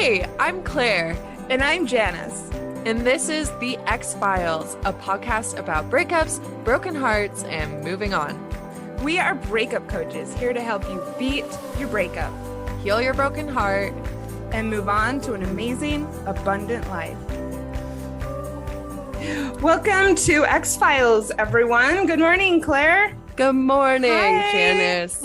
Hey, I'm Claire, And I'm Janice. and this is The X-Files, a podcast about breakups, broken hearts, and moving on. We are breakup coaches here to help you beat your breakup Heal your broken heart. and move on to an amazing, abundant life. Welcome to X-Files, everyone. Good morning, Claire. Good morning, Hi. Janice.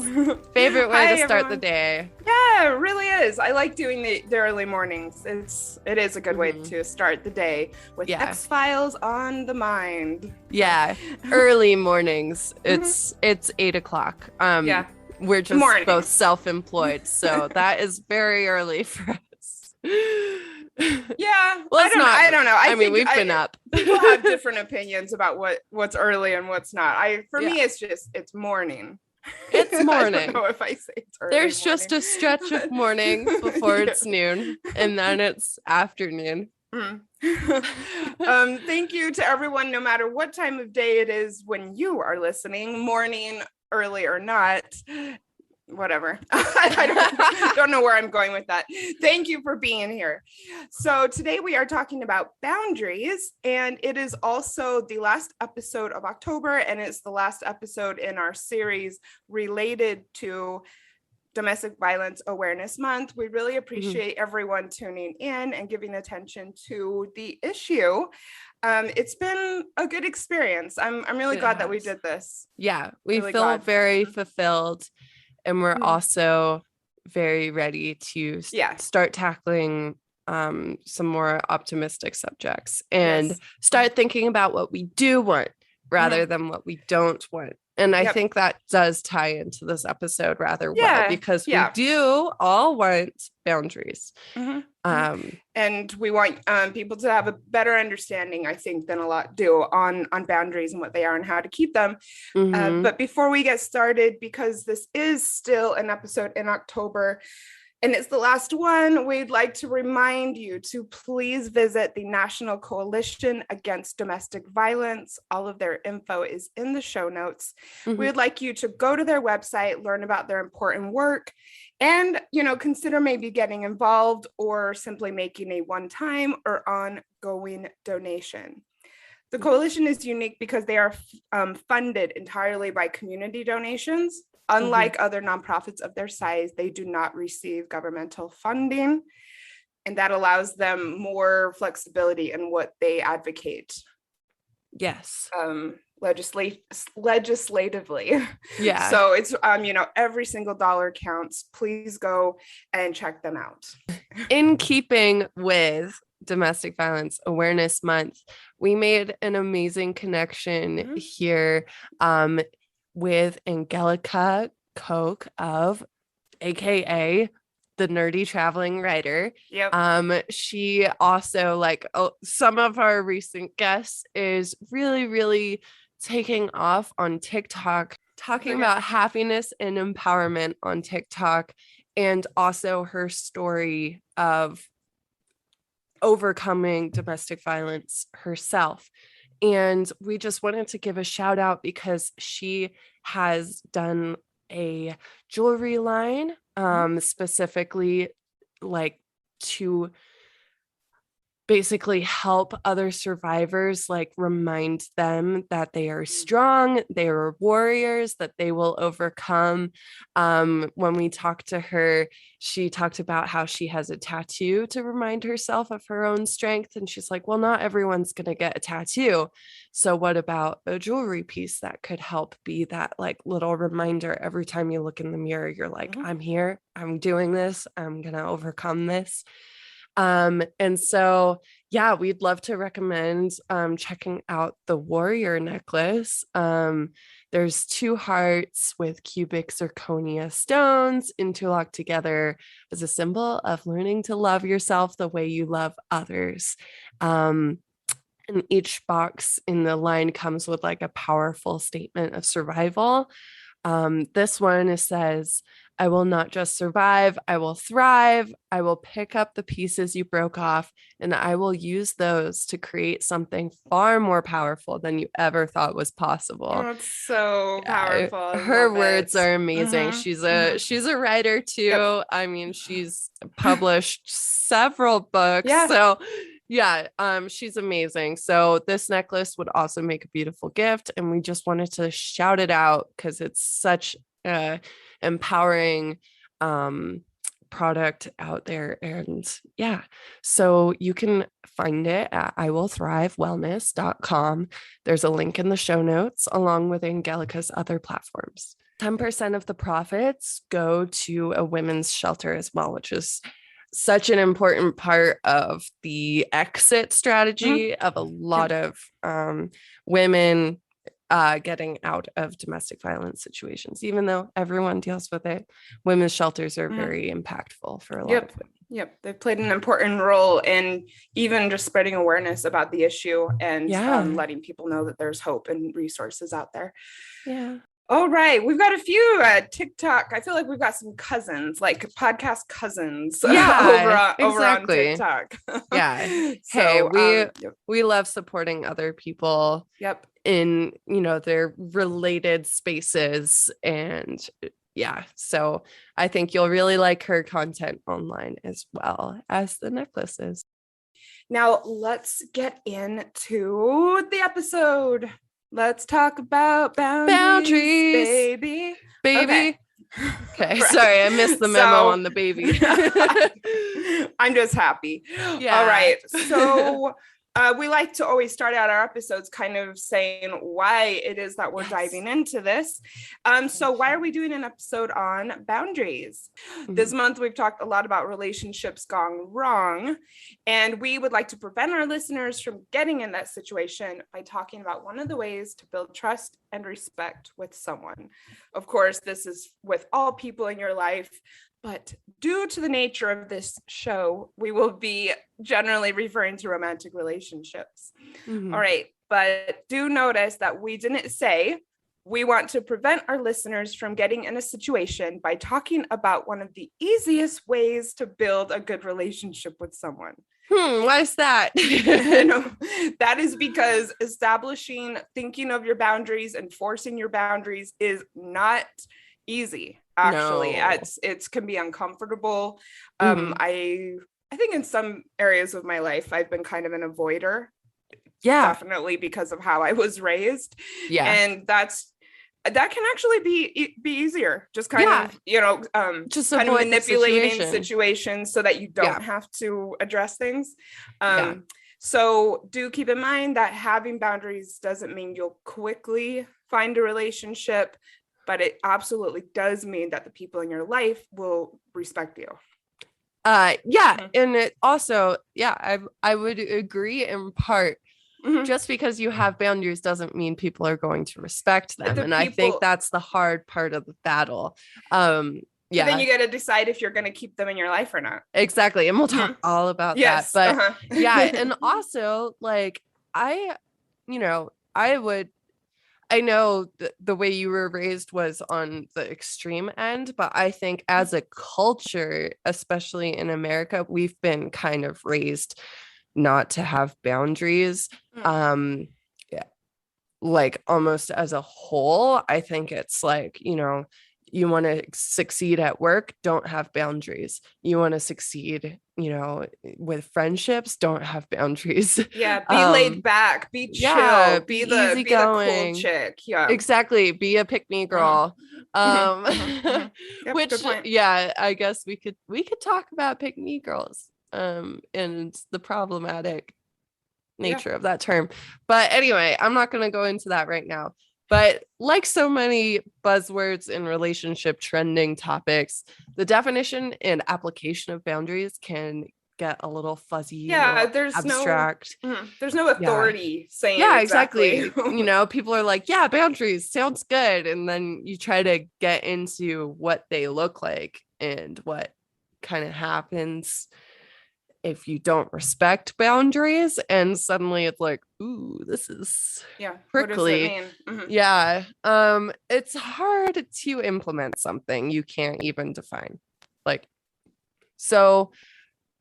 Favorite way Hi, to start everyone. the day. Yeah, it really is. I like doing the early mornings. It is a good way to start the day with Yeah. X-Files on the mind. Yeah, early mornings. It's 8 o'clock. Yeah. We're just Mornings. both self-employed, so that is very early for us. Yeah. Well, it's not. I don't know. I mean, think we've been up. People have different opinions about what's early and what's not. For me, Yeah. it's morning. It's I morning. don't know if I say it's early. There's just a stretch of morning before Yeah. it's noon, and then it's afternoon. Thank you to everyone, no matter what time of day it is when you are listening, morning, early or not. Whatever. I don't know where I'm going with that. Thank you for being here. So today we are talking about boundaries, and it is also the last episode of October, and it's the last episode in our series related to Domestic Violence Awareness Month. We really appreciate everyone tuning in and giving attention to the issue. It's been a good experience. I'm really It glad that we has. did this. Yeah, we Really feel glad. very fulfilled, and we're Mhm. also very ready to Yeah. start tackling some more optimistic subjects and Yes. start thinking about what we do want rather than what we don't want. And I Yep. think that does tie into this episode rather Yeah, well, because yeah. we do all want boundaries. Mhm. Um, And we want people to have a better understanding, I think, than a lot do on boundaries and what they are and how to keep them. mhm. But before we get started, because this is still an episode in October, and it's the last one, we'd like to remind you to please visit the National Coalition Against Domestic Violence. All of their info is in the show notes. Mhm. We would like you to go to their website, learn about their important work, and consider maybe getting involved or simply making a one-time or ongoing donation. The coalition is unique because they are funded entirely by community donations. Unlike other nonprofits of their size, they do not receive governmental funding, and that allows them more flexibility in what they advocate Yes. legislatively. Yeah. So it's every single dollar counts. Please go and check them out. In keeping with Domestic Violence Awareness Month, we made an amazing connection here with Angelica Koch of AKA the Nerdy Traveling Writer. Yep. She also, some of our recent guests, is really taking off on TikTok, talking about happiness and empowerment on TikTok, and also her story of overcoming domestic violence herself. And we just wanted to give a shout out because she has done a jewelry line, specifically to basically help other survivors, remind them that they are strong, they are warriors, that they will overcome. When we talked to her, she talked about how she has a tattoo to remind herself of her own strength. And she's like, well, not everyone's going to get a tattoo. So what about a jewelry piece that could help be that little reminder every time you look in the mirror, you're like, I'm here, I'm doing this, I'm going to overcome this. And so, yeah, we'd love to recommend checking out the warrior necklace. There's 2 hearts with cubic zirconia stones interlocked together as a symbol of learning to love yourself the way you love others. And each box in the line comes with a powerful statement of survival. This one says, I will not just survive, I will thrive. I will pick up the pieces you broke off and I will use those to create something far more powerful than you ever thought was possible. Oh, it's so powerful. I Her love words it. are amazing. She's a writer too. Yep. I mean, she's published several books. Yeah. So yeah, she's amazing. So this necklace would also make a beautiful gift, and we just wanted to shout it out because it's such empowering product out there. And yeah, so you can find it at iwillthrivewellness.com. There's a link in the show notes along with Angelica's other platforms. 10% of the profits go to a women's shelter as well, which is such an important part of the exit strategy of a lot of women getting out of domestic violence situations. Even though everyone deals with it, women's shelters are very impactful for a lot of women. Yep, they've played an important role in even just spreading awareness about the issue and letting people know that there's hope and resources out there. Yeah. All right, we've got a few TikTok. I feel like we've got some cousins, like podcast cousins, over on TikTok. Yeah. So, we love supporting other people. Yep. In their related spaces, and so I think you'll really like her content online as well as the necklaces. Now let's get into the episode. Let's talk about boundaries, baby. Okay. Right. Sorry, I missed the memo on the baby. I'm just happy. Yeah. All right. So we like to always start out our episodes kind of saying why it is that we're diving into this. So why are we doing an episode on boundaries? This month, we've talked a lot about relationships gone wrong, and we would like to prevent our listeners from getting in that situation by talking about one of the ways to build trust and respect with someone. Of course, this is with all people in your life, but due to the nature of this show, we will be generally referring to romantic relationships. All right. But do notice that we didn't say we want to prevent our listeners from getting in a situation by talking about one of the easiest ways to build a good relationship with someone. Why is that? That is because thinking of your boundaries, enforcing your boundaries is not easy. Actually, it can be uncomfortable. I think in some areas of my life, I've been kind of an avoider. Yeah, definitely because of how I was raised. Yeah, and that can actually be easier. Just kind of, just kind of manipulating situations so that you don't have to address things. So do keep in mind that having boundaries doesn't mean you'll quickly find a relationship, but it absolutely does mean that the people in your life will respect you. And it also, I would agree in part. Just because you have boundaries doesn't mean people are going to respect them. And I think that's the hard part of the battle. But then you got to decide if you're going to keep them in your life or not. Exactly. And we'll talk all about that. But and also like, I know the way you were raised was on the extreme end, but I think as a culture, especially in America, we've been kind of raised not to have boundaries. Like almost as a whole, I think it's like, you want to succeed at work, don't have boundaries. You want to succeed, with friendships, don't have boundaries. Yeah, be laid back, be chill, be the cool chick. Yeah, exactly. Be a pick-me girl. Yep, which, I guess we could talk about pick-me girls and the problematic nature of that term. But anyway, I'm not going to go into that right now. But like so many buzzwords in relationship trending topics, the definition and application of boundaries can get a little fuzzy, there's abstract. There's no authority saying exactly. People are like, boundaries sounds good, and then you try to get into what they look like and what kind of happens. if you don't respect boundaries, and suddenly it's like, ooh, this is prickly. What does it mean? Yeah. It's hard to implement something you can't even define. Like, so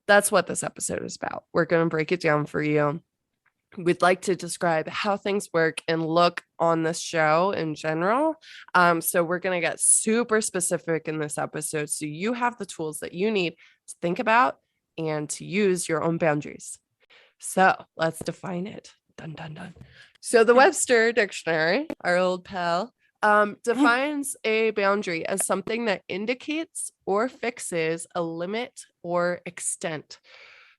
that's what this episode is about. We're going to break it down for you. We'd like to describe how things work and look on this show in general. So we're going to get super specific in this episode, so you have the tools that you need to think about and to use your own boundaries. So let's define it. Dun, dun, dun. So the Webster Dictionary, our old pal, defines a boundary as something that indicates or fixes a limit or extent.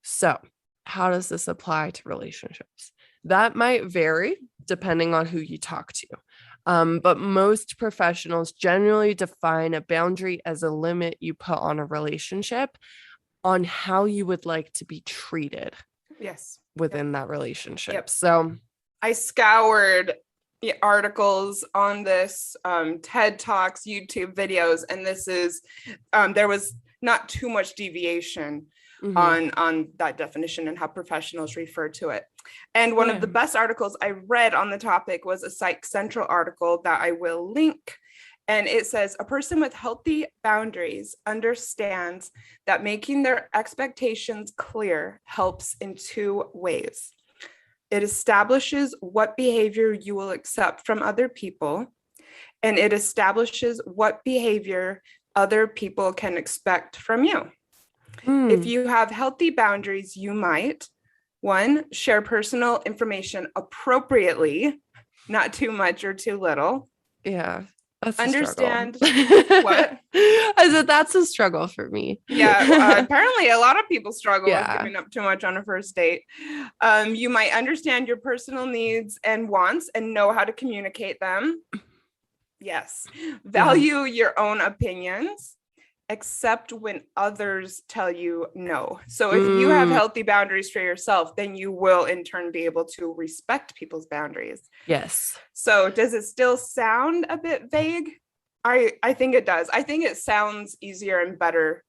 So how does this apply to relationships? That might vary depending on who you talk to. But most professionals generally define a boundary as a limit you put on a relationship on how you would like to be treated. Yes. Within that relationship. Yep. So I scoured the articles on this, TED Talks, YouTube videos, and this is, there was not too much deviation on that definition and how professionals refer to it. And one of the best articles I read on the topic was a Psych Central article that I will link. And it says, a person with healthy boundaries understands that making their expectations clear helps in two ways. It establishes what behavior you will accept from other people, and it establishes what behavior other people can expect from you. If you have healthy boundaries, you might, one, share personal information appropriately, not too much or too little. Yeah. That's understand what I said. That's a struggle for me. Yeah. Apparently a lot of people struggle with giving up too much on a first date. You might understand your personal needs and wants and know how to communicate them. Yes. Value your own opinions, except when others tell you no. So if you have healthy boundaries for yourself, then you will in turn be able to respect people's boundaries. Yes. So does it still sound a bit vague? I think it does. I think it sounds easier and better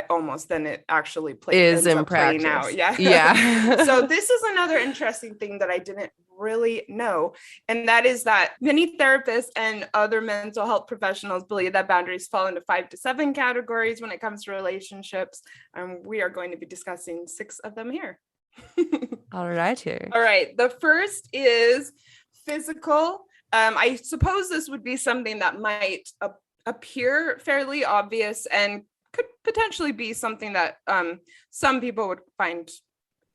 almost than it actually is in practice. Out. Yeah. So this is another interesting thing that I didn't really know. And that is that many therapists and other mental health professionals believe that boundaries fall into 5 to 7 categories when it comes to relationships. We are going to be discussing 6 of them here. All right. All right. The first is physical. I suppose this would be something that might appear fairly obvious and could potentially be something that some people would find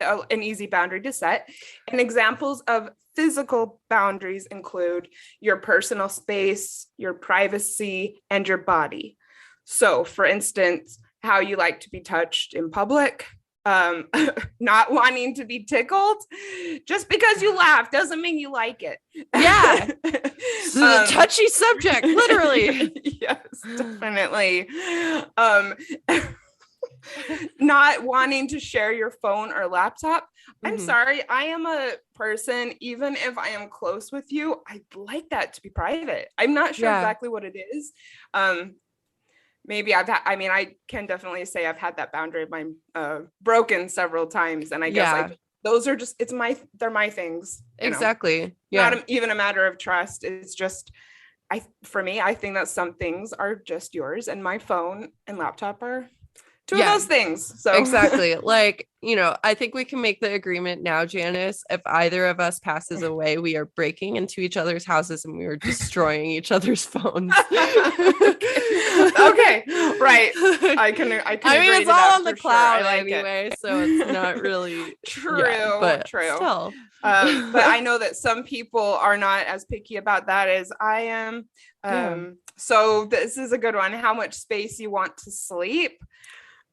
an easy boundary to set. And examples of physical boundaries include your personal space, your privacy, and your body. So, for instance, how you like to be touched in public, not wanting to be tickled. Just because you laugh doesn't mean you like it. Yeah. This is a touchy subject, literally. Yes, definitely. Not wanting to share your phone or laptop. I'm sorry, I am a person, even if I am close with you, I'd like that to be private. I'm not sure exactly what it is. Maybe I can definitely say I've had that boundary of mine broken several times. And I guess those are just, they're my things. Exactly. Not even a matter of trust. It's just, for me, I think that some things are just yours, and my phone and laptop are two of those things. So exactly. Like, I think we can make the agreement now, Janice, if either of us passes away, we are breaking into each other's houses and we are destroying each other's phones. Okay. Right. I can mean, it's all on the cloud anyway, so it's not really true. But still. But I know that some people are not as picky about that as I am. So this is a good one. How much space you want to sleep?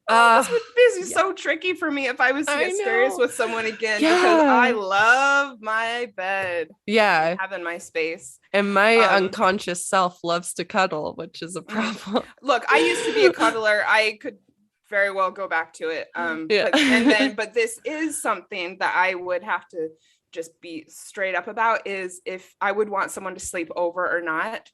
This is so tricky for me if I was to get serious with someone again, because I love my bed. Yeah. Having my space. And my unconscious self loves to cuddle, which is a problem. Look, I used to be a cuddler. I could very well go back to it. But this is something that I would have to just be straight up about, is if I would want someone to sleep over or not.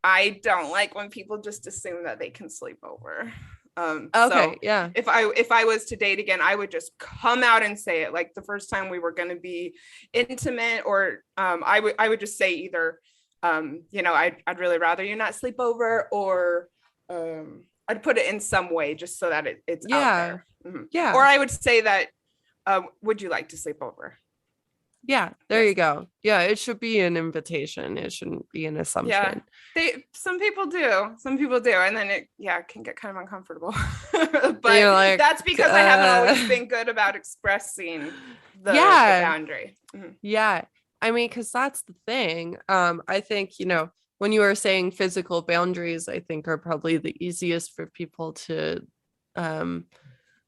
I don't like when people just assume that they can sleep over. So Okay, yeah. if I was to date again, I would just come out and say it. Like the first time we were going to be intimate, or I would just say either, I'd really rather you not sleep over, or I'd put it in some way just so that it's out Yeah. there. Mm-hmm. Or Yeah. I would say that, would you like to sleep over? Yeah, there Yes. you go. Yeah, it should be an invitation. It shouldn't be an Yeah. assumption. Some people do. Some people do. And then it can get kind of uncomfortable. And But you're like, that's because I haven't always been good about expressing the yeah, boundary. Mhm. yeah. I mean, because that's the thing. I think, when you are saying physical boundaries, I think are probably the easiest for people to um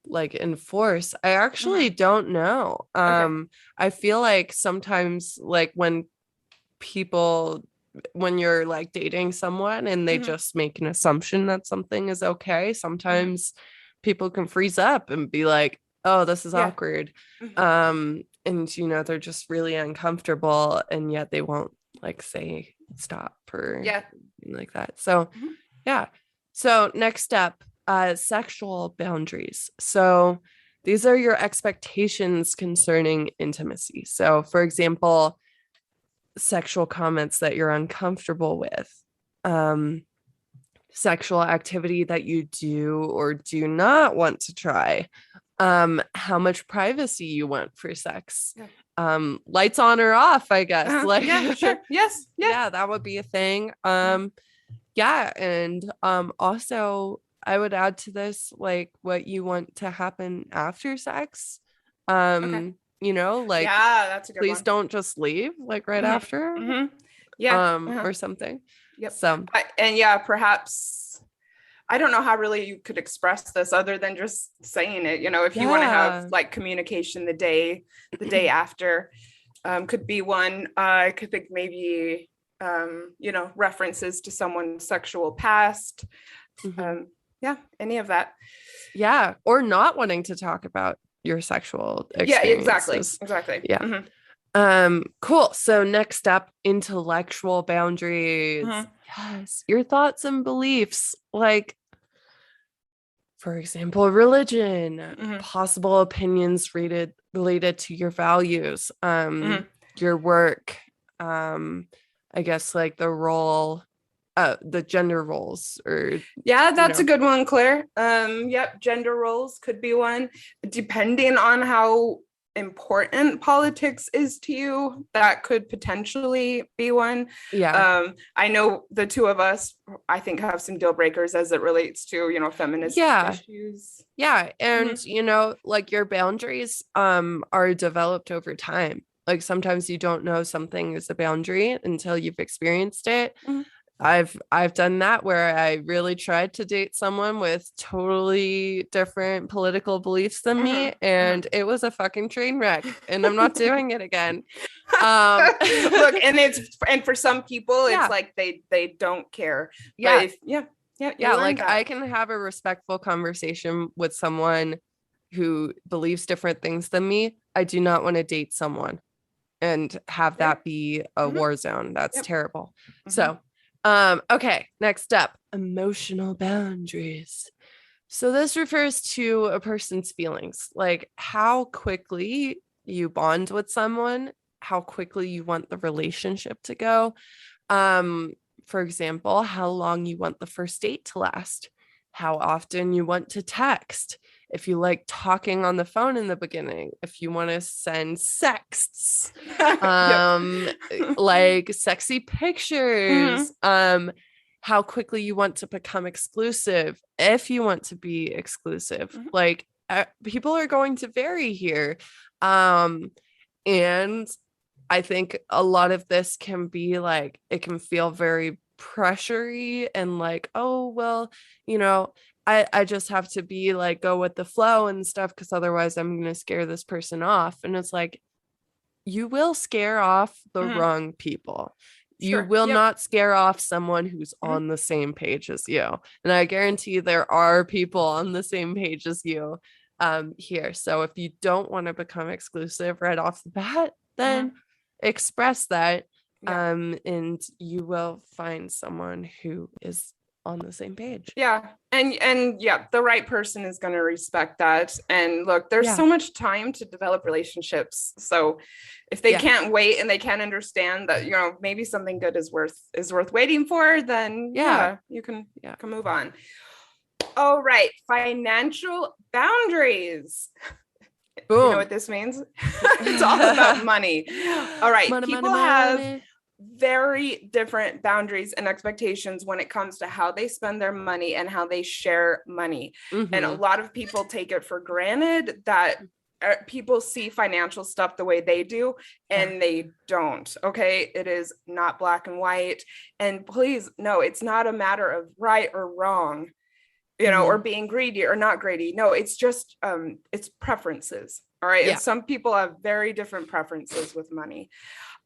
like enforce. I actually Mhm. don't know. Okay. I feel like sometimes like when you're like dating someone and they Mhm. just make an assumption that something is okay, Mhm. sometimes people can freeze up and be like, oh, this is Yeah. awkward. Mhm. And they're just really uncomfortable, and yet they won't like say stop or Yeah. anything like that. So Mhm. yeah. So next step, sexual boundaries. So these are your expectations concerning intimacy. So for example, sexual comments that you're uncomfortable with, um, sexual activity that you do or do not want to try, how much privacy you want for sex, Yeah. lights on or off, I guess. Uh-huh. Like, Yeah, sure. Yes. Yeah. yeah, that would be a thing. Mhm. Yeah, and also I would add to this like what you want to happen after sex. Okay. Like Yeah, that's a good please one. don't just leave like right Mhm. after, Mhm. Yeah. Uh-huh. or something. Yep. So And yeah, perhaps I don't know how really you could express this other than just saying it. If you want to have yeah. like communication the day after, could be one. I could think maybe references to someone's sexual past. Mhm. Um, yeah, any of that. Yeah, or not wanting to talk about your sexual Yeah, exactly, experiences. exactly. Yeah. Mhm. Cool. So next up, intellectual boundaries. Mhm. Yes, your thoughts and beliefs, like for example, religion, Mhm. possible opinions related to your values, Mhm. your work, I guess like the gender roles, or Yeah, you that's a know, good one, Claire. Yep, gender roles could be one. Depending on how important politics is to you, that could potentially be one. yeah, I know the two of us, I think, have some deal breakers as it relates to, feminist yeah, issues. yeah. Hmm. And like your boundaries are developed over time. Like sometimes you don't know something is a boundary until you've experienced it. Hmm. I've done that where I really tried to date someone with totally different political beliefs than Hmm. me, Hmm. and it was a fucking train wreck, and I'm not doing it again. Um Look, and for some people, it's yeah, like they don't care. But yeah, if yeah, you yeah, learn like I that. can have a respectful conversation with someone who believes different things than me. I do not want to date someone and have Fair. that be a Hmm. war zone. That's Yep. terrible. Hmm. So, okay, next up, emotional boundaries. So this refers to a person's feelings, like how quickly you bond with someone, how quickly you want the relationship to go. Um, for example, how long you want the first date to last, how often you want to text, if you like talking on the phone in the beginning, if you want to send sexts, Yep. like sexy pictures, Hmm. how quickly you want to become exclusive, if you want to be exclusive. Hmm. Like people are going to vary here. Um, and I think a lot of this can be like, it can feel very pressury and like, oh, well, I just have to be like, go with the flow and stuff, because otherwise I'm going to scare this person off. And it's like, you will scare off the Hmm. wrong people. You Sure. will Yep. not scare off someone who's Hmm. on the same page as you. And I guarantee there are people on the same page as you here. So if you don't want to become exclusive right off the bat, Hmm. then express that, Yeah. and you will find someone who is on the same page. Yeah. And yeah, the right person is going to respect that. And look, there's Yeah. so much time to develop relationships. So if they Yeah. can't wait and they can't understand that, you know, maybe something good is worth waiting for, then Yeah. you can move on. All right. Financial boundaries. Boom. You know what this means? It's all about money. All right. Money, People money, have money. very different boundaries and expectations when it comes to how they spend their money and how they share money. Mm-hmm. And a lot of people take it for granted that people see financial stuff the way they do, and they don't. Okay. It is not black and white. And please, no, it's not a matter of right or wrong, you know, or being greedy or not greedy. No, it's just, it's preferences. All right. Yeah. And some people have very different preferences with money.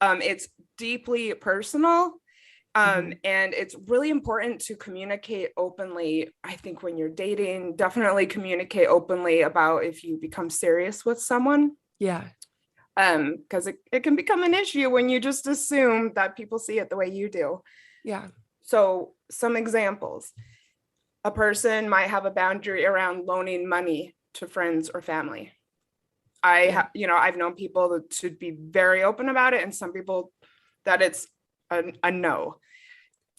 It's deeply personal. And it's really important to communicate openly. I think when you're dating, definitely communicate openly about if you become serious with someone. Yeah. Because it can become an issue when you just assume that people see it the way you do. Yeah. So some examples. A person might have a boundary around loaning money to friends or family. I've known people that should be very open about it, and some people that it's a no,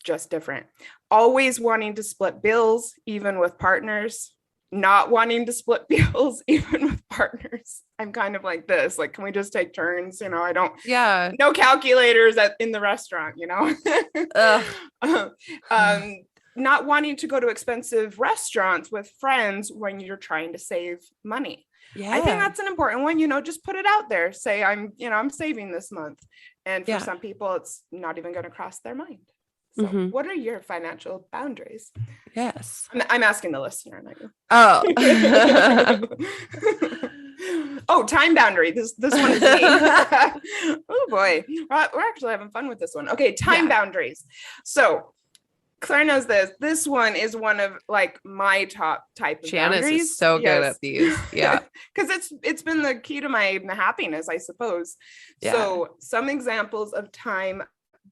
just different. Always wanting to split bills, even with partners. Not wanting to split bills, even with partners. I'm kind of like this. Like, can we just take turns? You know, I don't. Yeah. No calculators in the restaurant. You know. Not wanting to go to expensive restaurants with friends when you're trying to save money. Yeah. I think that's an important one. You know, just put it out there. Say, I'm saving this month. And for some people, it's not even going to cross their mind. So what are your financial boundaries? Yes. I'm asking the listener, not you. Oh. Oh, time boundary. This one is me. Oh boy. We're actually having fun with this one. Okay, time boundaries. So Claire knows this. This one is one of like my top type of Janice boundaries. Is so good at these. Yeah. Because it's been the key to my happiness, I suppose. Yeah. So some examples of time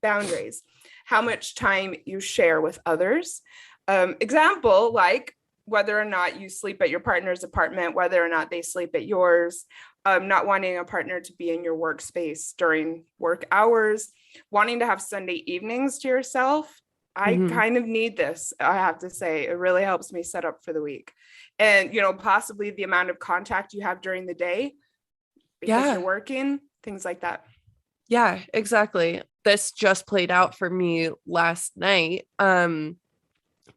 boundaries. How much time you share with others. Example, like whether or not you sleep at your partner's apartment, whether or not they sleep at yours, not wanting a partner to be in your workspace during work hours, wanting to have Sunday evenings to yourself. I kind of need this, I have to say. It really helps me set up for the week. And, you know, possibly the amount of contact you have during the day because you're working, things like that. Yeah, exactly. This just played out for me last night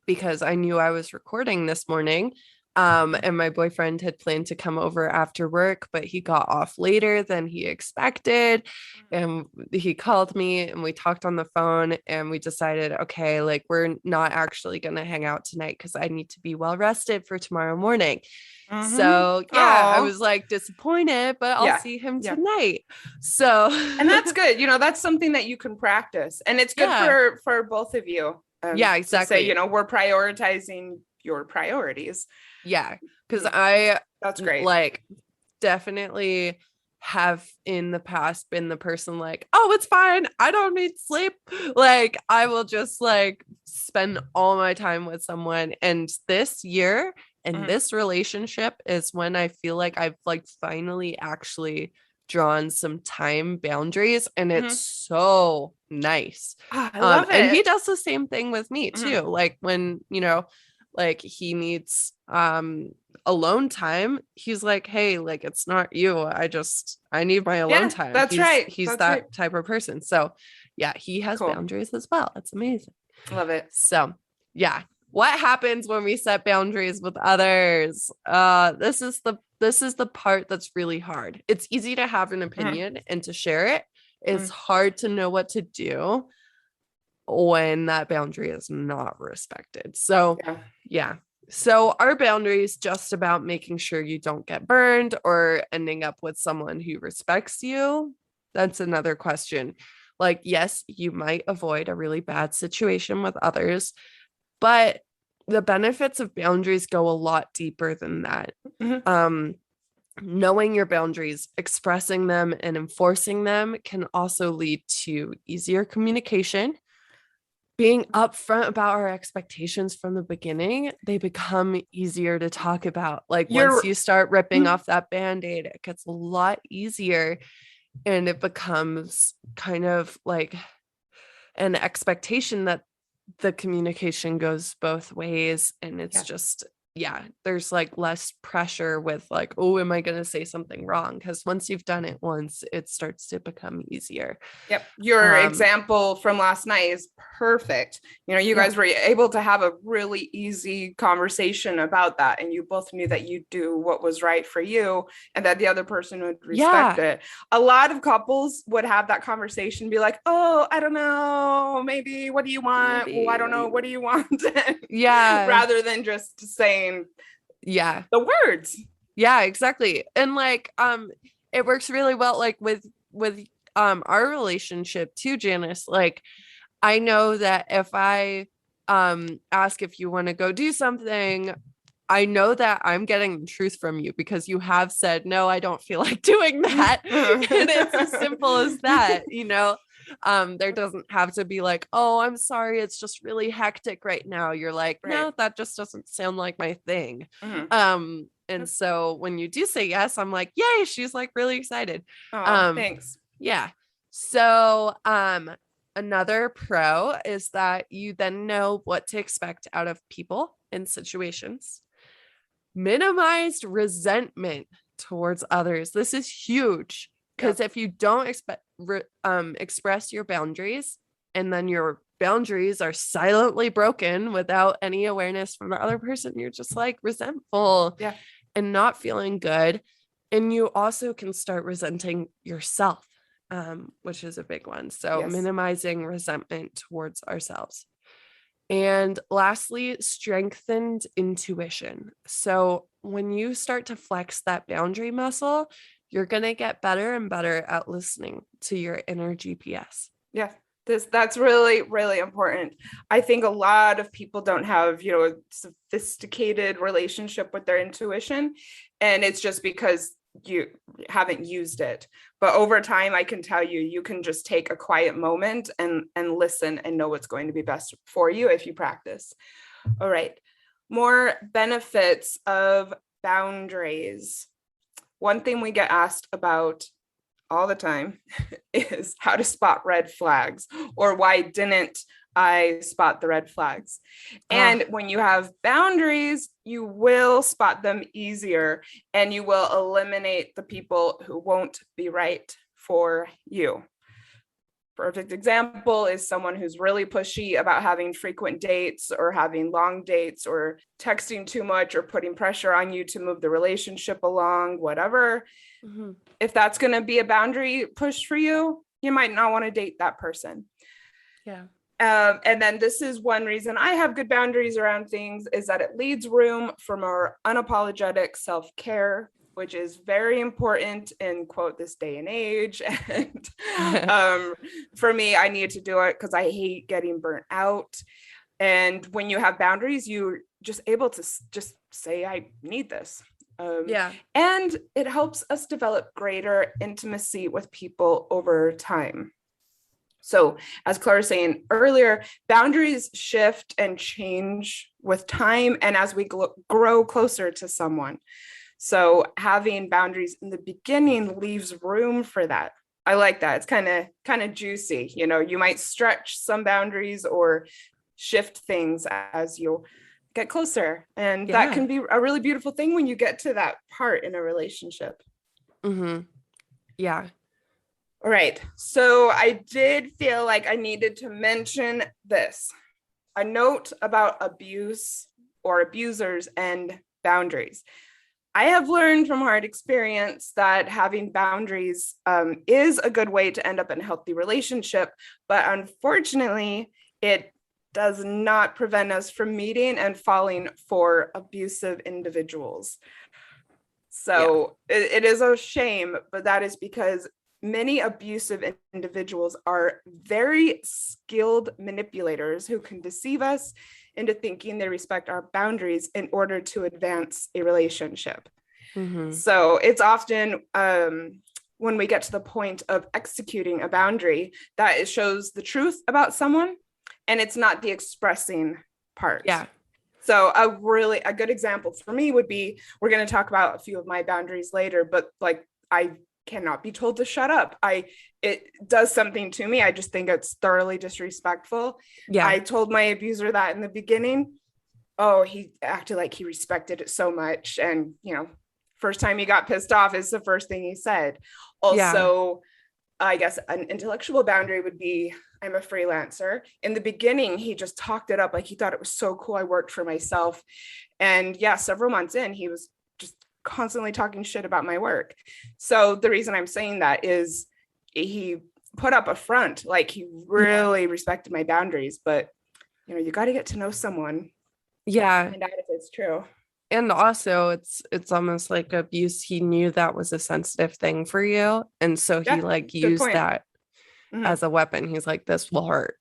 because I knew I was recording this morning. And my boyfriend had planned to come over after work, but he got off later than he expected. And he called me and we talked on the phone and we decided, okay, like we're not actually going to hang out tonight because I need to be well rested for tomorrow morning. So I was like disappointed, but I'll see him tonight. So and that's good. You know, that's something that you can practice, and it's good for both of you. Exactly. Say, you know, we're prioritizing your priorities. Yeah, because that's great. Like definitely have in the past been the person like, oh, it's fine, I don't need sleep. Like I will just like spend all my time with someone. And this year and this relationship is when I feel like I've like finally actually drawn some time boundaries, and it's so nice. I love it. And he does the same thing with me too. Like when, you know, like he needs alone time, he's like, hey, like it's not you, I need my alone time. He's that type of person. So yeah, he has boundaries as well. It's amazing. Love it. So yeah, what happens when we set boundaries with others? This is the part that's really hard. It's easy to have an opinion and to share it. It's hard to know what to do when that boundary is not respected. So yeah. So our boundary is just about making sure you don't get burned or ending up with someone who respects you. That's another question. Like, yes, you might avoid a really bad situation with others, but the benefits of boundaries go a lot deeper than that. Knowing your boundaries, expressing them, and enforcing them can also lead to easier communication, being upfront about our expectations from the beginning, they become easier to talk about. Like once you start ripping off that band-aid, it gets a lot easier, and it becomes kind of like an expectation that the communication goes both ways. And it's just, there's like less pressure with like, oh, am I going to say something wrong? Because once you've done it once, it starts to become easier. Yep. Your example from last night is perfect. You know, you guys were able to have a really easy conversation about that. And you both knew that you do what was right for you and that the other person would respect it. A lot of couples would have that conversation, be like, oh, I don't know, maybe, what do you want? Well, I don't know. What do you want? Rather than just saying the words. Yeah, exactly. And like, it works really well, like with our relationship too, Janice. Like, I know that if I ask if you want to go do something, I know that I'm getting the truth from you because you have said, no, I don't feel like doing that. And it's as simple as that, you know. There doesn't have to be like, oh, I'm sorry, it's just really hectic right now. You're like, no, that just doesn't sound like my thing. And so when you do say yes, I'm like, yay, she's like really excited. Thanks. Yeah. So another pro is that you then know what to expect out of people in situations. Minimized resentment towards others. This is huge. Because if you don't express your boundaries, and then your boundaries are silently broken without any awareness from the other person, you're just like resentful and not feeling good. And you also can start resenting yourself, which is a big one. So minimizing resentment towards ourselves. And lastly, strengthened intuition. So when you start to flex that boundary muscle, you're going to get better and better at listening to your inner GPS. Yeah, that's really, really important. I think a lot of people don't have, you know, a sophisticated relationship with their intuition. And it's just because you haven't used it. But over time, I can tell you, you can just take a quiet moment and listen and know what's going to be best for you if you practice. All right. More benefits of boundaries. One thing we get asked about all the time is how to spot red flags, or why didn't I spot the red flags? And when you have boundaries, you will spot them easier, and you will eliminate the people who won't be right for you. Perfect example is someone who's really pushy about having frequent dates or having long dates or texting too much or putting pressure on you to move the relationship along, whatever. If that's going to be a boundary push for you, you might not want to date that person. And then this is one reason I have good boundaries around things, is that it leaves room for more unapologetic self-care, which is very important in, quote, this day and age. And for me, I need to do it because I hate getting burnt out. And when you have boundaries, you're just able to just say, I need this. And it helps us develop greater intimacy with people over time. So as Claire was saying earlier, boundaries shift and change with time and as we grow closer to someone. So having boundaries in the beginning leaves room for that. I like that. It's kind of juicy. You know, you might stretch some boundaries or shift things as you get closer. And that can be a really beautiful thing when you get to that part in a relationship. Yeah. All right. So I did feel like I needed to mention this. A note about abuse or abusers and boundaries. I have learned from hard experience that having boundaries is a good way to end up in a healthy relationship, but unfortunately, it does not prevent us from meeting and falling for abusive individuals. So it is a shame, but that is because many abusive individuals are very skilled manipulators who can deceive us into thinking they respect our boundaries in order to advance a relationship. So it's often when we get to the point of executing a boundary that it shows the truth about someone, and it's not the expressing part. Yeah. So a good example for me would be, we're going to talk about a few of my boundaries later, but like, I cannot be told to shut up. It does something to me. I just think it's thoroughly disrespectful. Yeah. I told my abuser that in the beginning. Oh, he acted like he respected it so much. And, first time he got pissed off is the first thing he said. Also, I guess an intellectual boundary would be, I'm a freelancer. In the beginning, he just talked it up like he thought it was so cool. I worked for myself. And yeah, several months in, he was just constantly talking shit about my work. So the reason I'm saying that is he put up a front, like he really respected my boundaries, but you got to get to know someone. Yeah. Find out if it's true. And also it's almost like abuse. He knew that was a sensitive thing for you. And so he used that as a weapon. He's like, this will hurt.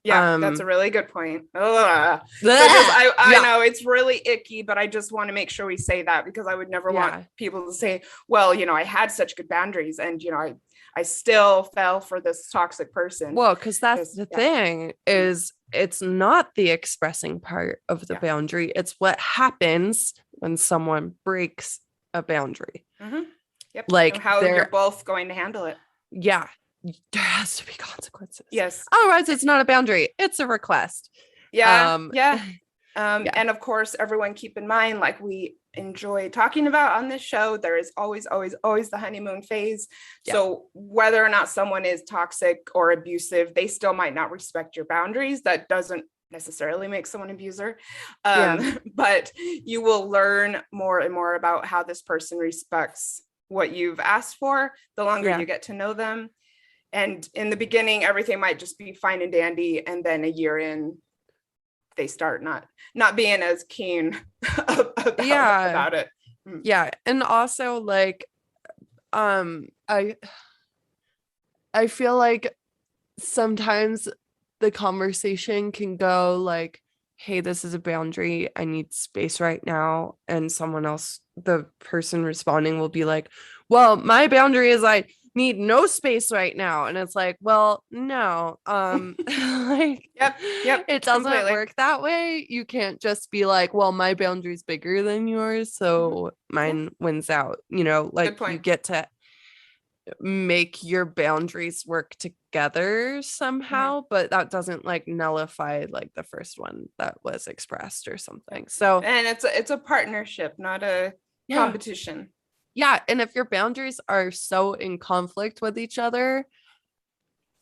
Yeah, that's a really good point. Because I know it's really icky, but I just want to make sure we say that, because I would never want people to say, well, I had such good boundaries and, I still fell for this toxic person. Well, because that's the thing is, it's not the expressing part of the boundary. It's what happens when someone breaks a boundary. Mm-hmm. Yep. Like and how you're both going to handle it. Yeah. There has to be consequences. Yes. Otherwise, it's not a boundary. It's a request. Yeah. And of course, everyone keep in mind, like we enjoy talking about on this show, there is always the honeymoon phase. So whether or not someone is toxic or abusive, they still might not respect your boundaries. That doesn't necessarily make someone an abuser. But you will learn more and more about how this person respects what you've asked for the longer you get to know them. And in the beginning, everything might just be fine and dandy, and then a year in, they start not being as keen about it. Yeah. And also, like, I feel like sometimes the conversation can go like, hey, this is a boundary, I need space right now. And someone else, the person responding, will be like, well, my boundary is I need no space right now. And it's like, well, no, like, it doesn't work that way. You can't just be like, well, my boundary's bigger than yours, so mine wins out. Like, you get to make your boundaries work together somehow, but that doesn't like nullify like the first one that was expressed or something. So, and it's a partnership, not a competition. Yeah. And if your boundaries are so in conflict with each other,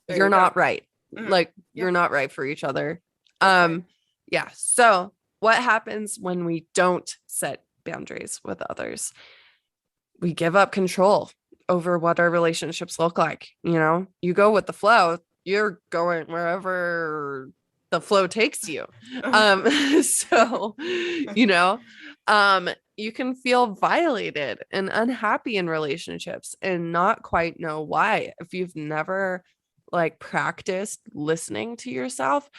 you're not right. Like, you're not right for each other. Yeah. So what happens when we don't set boundaries with others? We give up control over what our relationships look like. You go with the flow. You're going wherever the flow takes you. So, you can feel violated and unhappy in relationships and not quite know why. If you've never like practiced listening to yourself,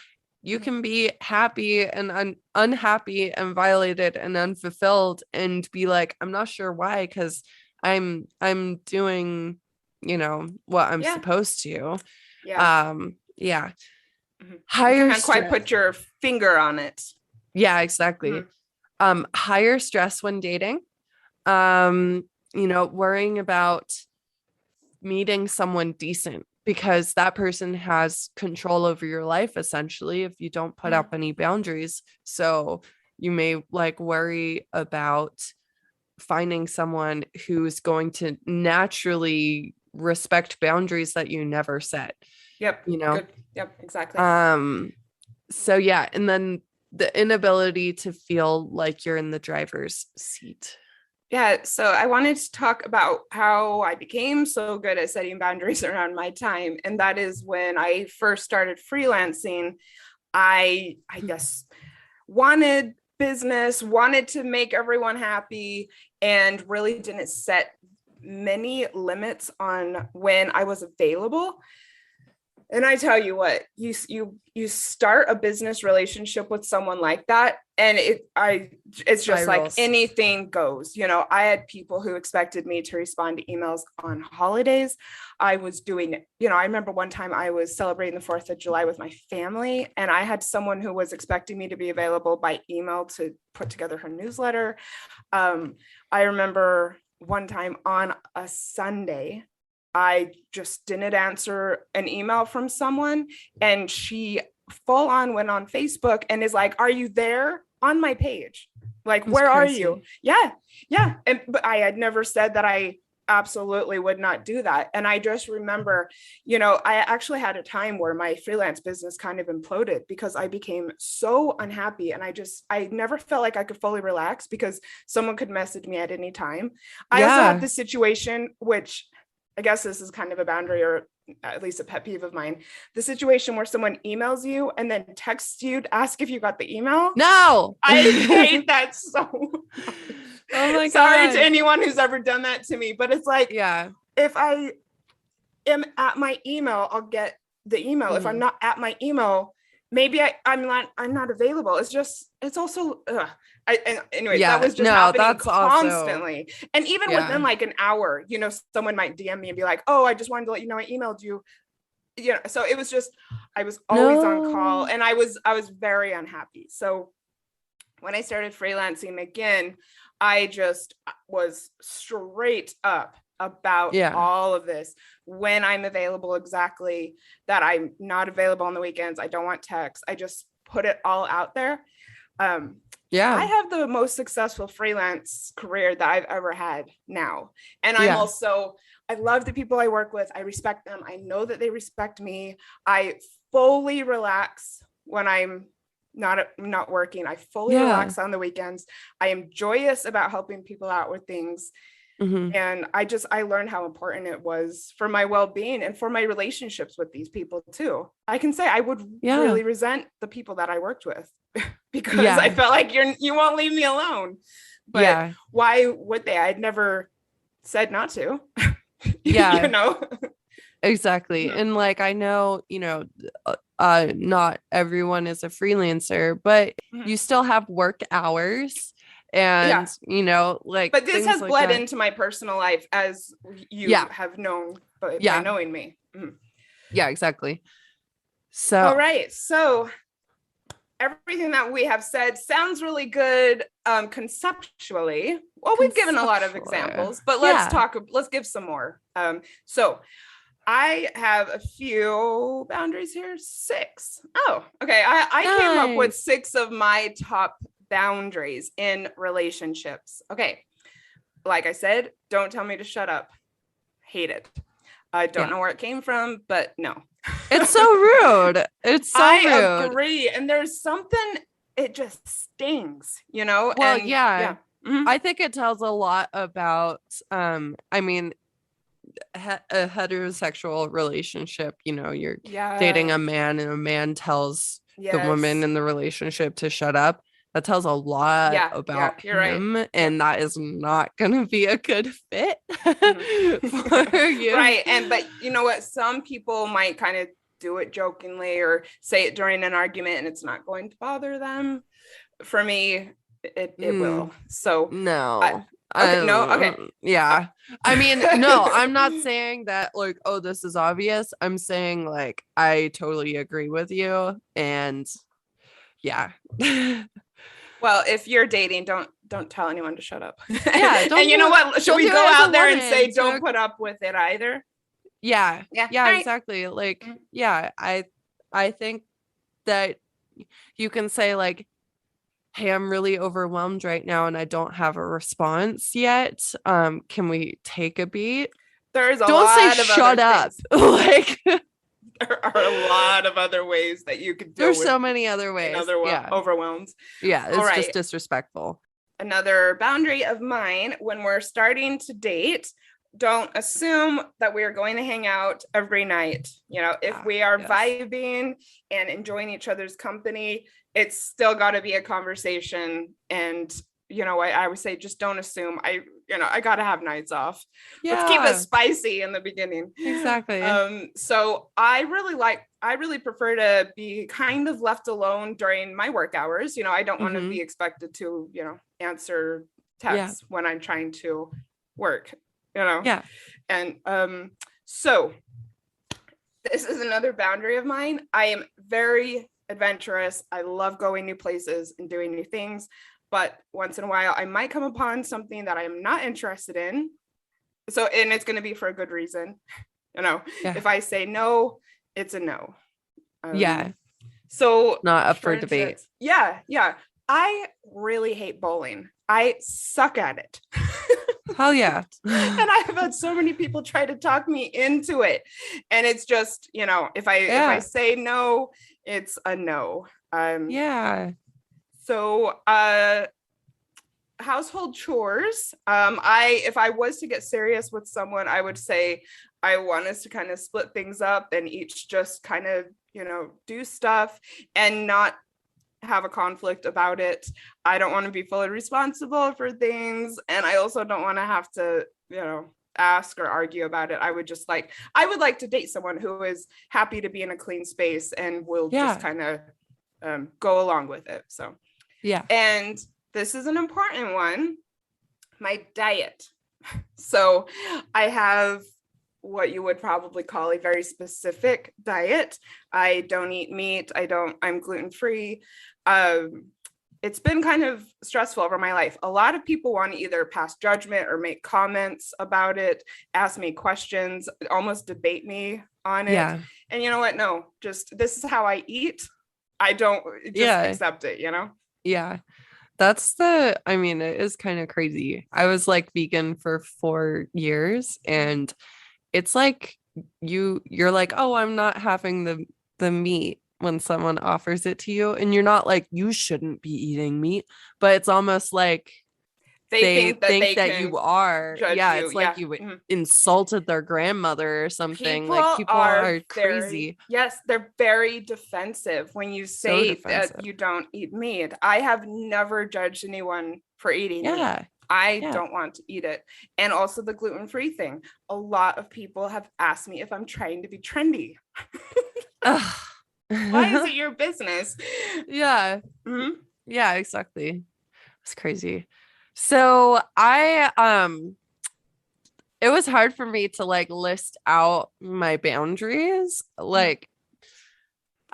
you can be happy and unhappy and violated and unfulfilled and be like, I'm not sure why, because I'm doing, what I'm supposed to. Higher you can't quite put your finger on it. Yeah, exactly. Higher stress when dating, worrying about meeting someone decent because that person has control over your life, essentially, if you don't put up any boundaries. So you may like worry about finding someone who's going to naturally respect boundaries that you never set. Yep. Good. Yep, exactly. So yeah, and then the inability to feel like you're in the driver's seat. Yeah, so I wanted to talk about how I became so good at setting boundaries around my time. And that is when I first started freelancing. I guess wanted business, wanted to make everyone happy, and really didn't set many limits on when I was available. And I tell you what, you start a business relationship with someone like that, and it's just like anything goes. You know, I had people who expected me to respond to emails on holidays. I was doing, you know, I remember one time I was celebrating the 4th of July with my family, and I had someone who was expecting me to be available by email to put together her newsletter. I remember one time on a Sunday, I just didn't answer an email from someone, and she full on went on Facebook and is like, "Are you there on my page? Like, where are you?" Yeah. But I had never said that I absolutely would not do that. And I just remember, you know, I actually had a time where my freelance business kind of imploded because I became so unhappy, and I never felt like I could fully relax because someone could message me at any time. I also had this situation, which I guess this is kind of a boundary, or at least a pet peeve of mine, the situation where someone emails you and then texts you to ask if you got the email. No, I hate that so much. Oh my God. Sorry to anyone who's ever done that to me, but it's like, if I am at my email, I'll get the email. If I'm not at my email, maybe I'm not available. It's also, that was just happening constantly. Also, and even within like an hour, you know, someone might DM me and be like, "Oh, I just wanted to let you know I emailed you." You know, so it was just, I was always on call, and I was very unhappy. So when I started freelancing again, I just was straight up about all of this. When I'm available, exactly, that I'm not available on the weekends. I don't want text. I just put it all out there. I have the most successful freelance career that I've ever had now. And I love the people I work with. I respect them. I know that they respect me. I fully relax when I'm not working. I fully relax on the weekends. I am joyous about helping people out with things. And I learned how important it was for my well-being and for my relationships with these people too. I can say I would really resent the people that I worked with because I felt like you won't leave me alone. But why would they? I'd never said not to. You know? Exactly. And like, I know, you know, not everyone is a freelancer, but you still have work hours. And you know, like, but this has bled into my personal life, as you have known by knowing me. Exactly. So all right, so everything that we have said sounds really good conceptually. Well, we've given a lot of examples, but let's give some more. So I have a few boundaries here. 6. Oh, okay. I came up with 6 of my top boundaries in relationships. Okay. Like I said, don't tell me to shut up. Hate it. I don't know where it came from, but no. It's so rude. It's so rude. I agree. And there's something, it just stings, you know? Well, I think it tells a lot about, I mean, a heterosexual relationship, you know, you're dating a man and a man tells the woman in the relationship to shut up. That tells a lot about him, and that is not going to be a good fit for you. Right. But you know what? Some people might kind of do it jokingly or say it during an argument, and it's not going to bother them. For me, it will. So no. Okay. Yeah. I mean, no, I'm not saying that like, oh, this is obvious. I'm saying like, I totally agree with you. And well, if you're dating, don't tell anyone to shut up. And you know what? Should we go out there and say, don't put up with it either? Yeah, exactly. Like, I think that you can say like, hey, I'm really overwhelmed right now and I don't have a response yet. Can we take a beat? Don't say shut up. Like, there are a lot of other ways that you could do it. There's so many other ways. Overwhelmed. It's just disrespectful. Another boundary of mine, when we're starting to date, don't assume that we are going to hang out every night. You know, if we are vibing and enjoying each other's company, it's still got to be a conversation. And I would say just don't assume. I gotta have nights off. Let's keep it Yeah, spicy in the beginning. exactly. So I really prefer to be kind of left alone during my work hours. I don't want to be expected to, answer Yeah. texts when I'm trying to work. Yeah. And so this is another boundary of mine. I am very adventurous. I love going new places and doing new things. But once in a while, I might come upon something that I'm not interested in. So, and it's going to be for a good reason. Yeah. If I say no, it's a no. Yeah. So Not up for debate. Yeah. I really hate bowling. I suck at it. Hell yeah. And I've had so many people try to talk me into it. And it's just, if I say no, it's a no. Yeah. So household chores. If I was to get serious with someone, I would say I want us to kind of split things up and each just kind of, do stuff and not have a conflict about it. I don't want to be fully responsible for things. And I also don't want to have to, ask or argue about it. I would like to date someone who is happy to be in a clean space and will just kind of go along with it. So, yeah. And this is an important one, my diet. So I have what you would probably call a very specific diet. I don't eat meat. I'm gluten-free. It's been kind of stressful over my life. A lot of people want to either pass judgment or make comments about it, ask me questions, almost debate me on it. Yeah. And you know what? No, just this is how I eat. I don't accept it, Yeah. It is kind of crazy. I was like vegan for 4 years and it's like you're like, oh, I'm not having the meat when someone offers it to you. And you're not like, you shouldn't be eating meat, but it's almost like they think that you are. Yeah, you. it's like you insulted their grandmother or something. People are crazy. They're very defensive when you say that you don't eat meat. I have never judged anyone for eating meat. I don't want to eat it. And also the gluten-free thing. A lot of people have asked me if I'm trying to be trendy. Why is it your business? Yeah. Yeah, exactly. It's crazy. So it was hard for me to like list out my boundaries. Like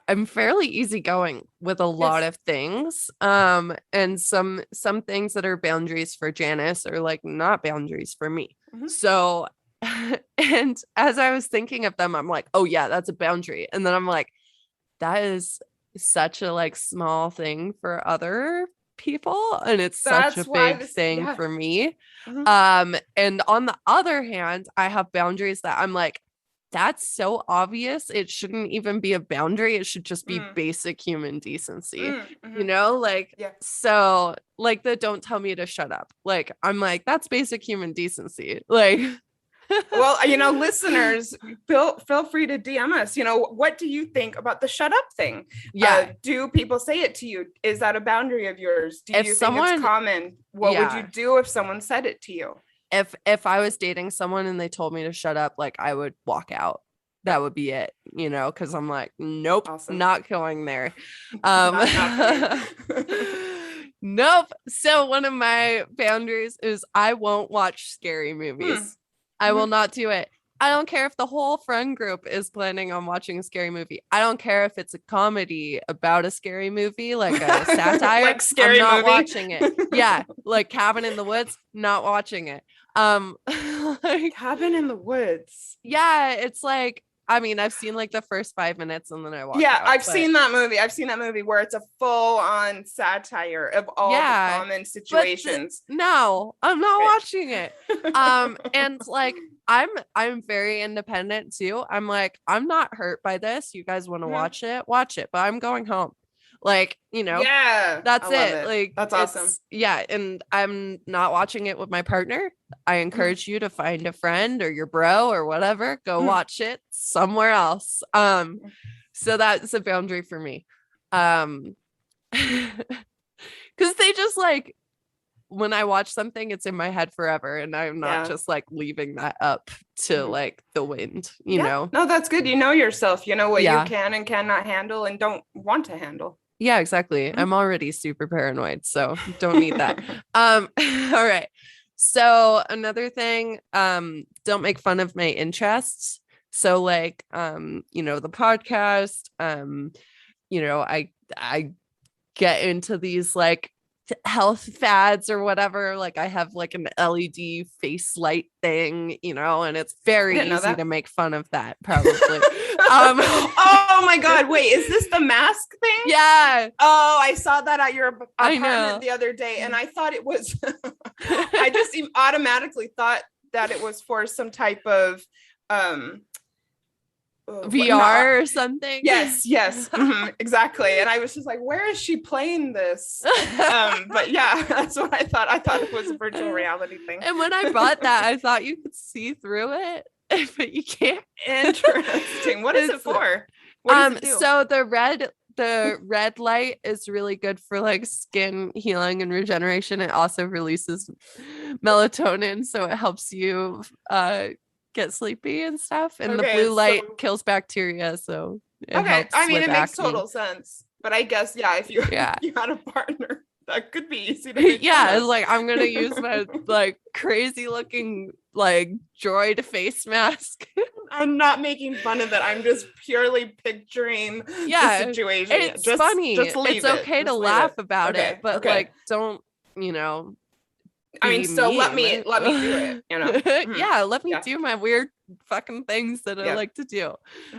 I'm fairly easygoing with a lot of things. And some things that are boundaries for Janice are like not boundaries for me. So and as I was thinking of them, I'm like, oh yeah, that's a boundary. And then I'm like, that is such a like small thing for other people and it's such a big thing for me. And on the other hand, I have boundaries that I'm like, that's so obvious it shouldn't even be a boundary, it should just be basic human decency. So like the don't tell me to shut up, like I'm like, that's basic human decency. Like well, listeners, feel free to DM us. What do you think about the shut up thing? Do people say it to you? Is that a boundary of yours? Do you think it's common? What would you do if someone said it to you? If I was dating someone and they told me to shut up, like I would walk out. That would be it, because I'm like, nope, not going there. Nope. So one of my boundaries is I won't watch scary movies. I will not do it. I don't care if the whole friend group is planning on watching a scary movie. I don't care if it's a comedy about a scary movie, like a satire. Like scary I'm not movie. watching it. Yeah, like Cabin in the Woods, not watching it. Like, Cabin in the Woods. Yeah, it's like, I mean, I've seen like the first 5 minutes and then I walk out. I've seen that movie. I've seen that movie where it's a full-on satire of all the common situations. No, I'm not watching it. And like I'm very independent too. I'm like, I'm not hurt by this. You guys want to watch it, but I'm going home. Like, that's it. Like, that's awesome. Yeah. And I'm not watching it with my partner. I encourage you to find a friend or your bro or whatever, go watch it somewhere else. So that's a boundary for me. Because they just like, when I watch something, it's in my head forever, and I'm not just like leaving that up to like the wind, you know? No, that's good. You know yourself, you know what Yeah. you can and cannot handle and don't want to handle. Yeah, exactly. I'm already super paranoid, so don't need that. All right. So another thing, don't make fun of my interests. So like, you know, the podcast, you know, I get into these like health fads or whatever. Like I have like an LED face light thing, you know, and it's very easy to make fun of that, probably. Oh my God, wait, is this the mask thing? Yeah. Oh, I saw that at your apartment the other day, and I thought it was I just automatically thought that it was for some type of VR or something. Yes, exactly. And I was just like, where is she playing this? But yeah, that's what I thought. I thought it was a virtual reality thing. And when I bought that, I thought you could see through it, but you can't. Interesting. What is it for? What does it do? So the red light is really good for like skin healing and regeneration. It also releases melatonin, so it helps you get sleepy and stuff, and the blue light kills bacteria, so it helps. I mean, it makes total sense, but I guess if you you had a partner, that could be easy to make it's like I'm gonna use my like crazy looking like droid face mask. I'm not making fun of it. I'm just purely picturing the situation. It's funny. It's okay to laugh about it, but like don't, you know, I mean, still let me do it, you know. Yeah, let me do my weird fucking things that I like to do.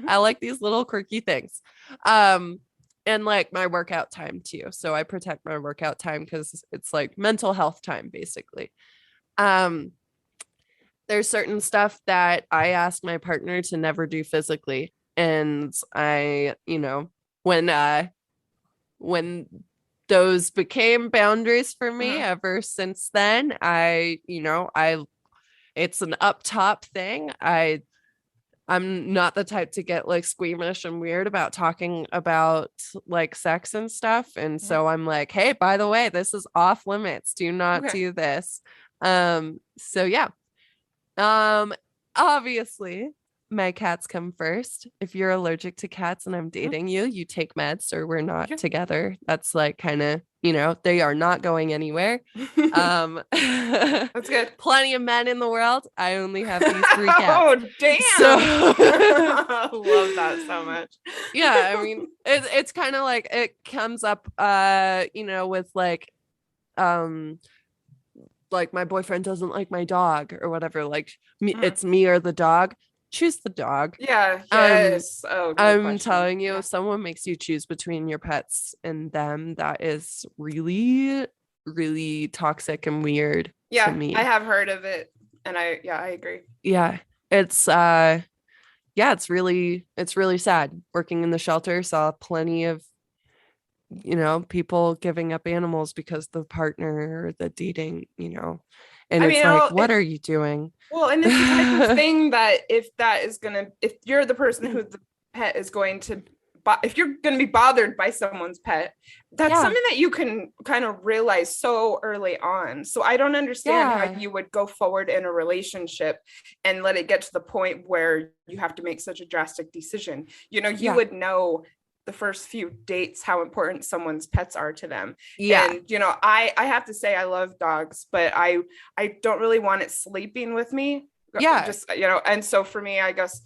I like these little quirky things. And like my workout time too. So I protect my workout time because it's like mental health time, basically. There's certain stuff that I ask my partner to never do physically. And I, you know, when those became boundaries for me ever since then, it's an up top thing. I'm not the type to get like squeamish and weird about talking about like sex and stuff. And so I'm like, hey, by the way, this is off limits. Do not do this. So yeah. Obviously my cats come first. If you're allergic to cats and I'm dating you, you take meds or we're not together. That's like kind of, you know, they are not going anywhere. That's good. Plenty of men in the world. I only have these 3 cats. Oh damn. I love that so much. Yeah, I mean, it's kind of like it comes up you know, with like my boyfriend doesn't like my dog or whatever, like it's me or the dog. Choose the dog. Yes. I'm telling you, if someone makes you choose between your pets and them, that is really, really toxic and weird to me. I have heard of it, and I agree. It's really sad. Working in the shelter, saw plenty of, you know, people giving up animals because the partner or the dating, you know, and I mean, like, what are you doing? Well, and it's the type of thing that if you're the person who the pet is going to, if you're going to be bothered by someone's pet, that's something that you can kind of realize so early on. So I don't understand how you would go forward in a relationship and let it get to the point where you have to make such a drastic decision. You know, you would know the first few dates how important someone's pets are to them. And you know, I have to say I love dogs, but I don't really want it sleeping with me. Just, you know, and so for me, I guess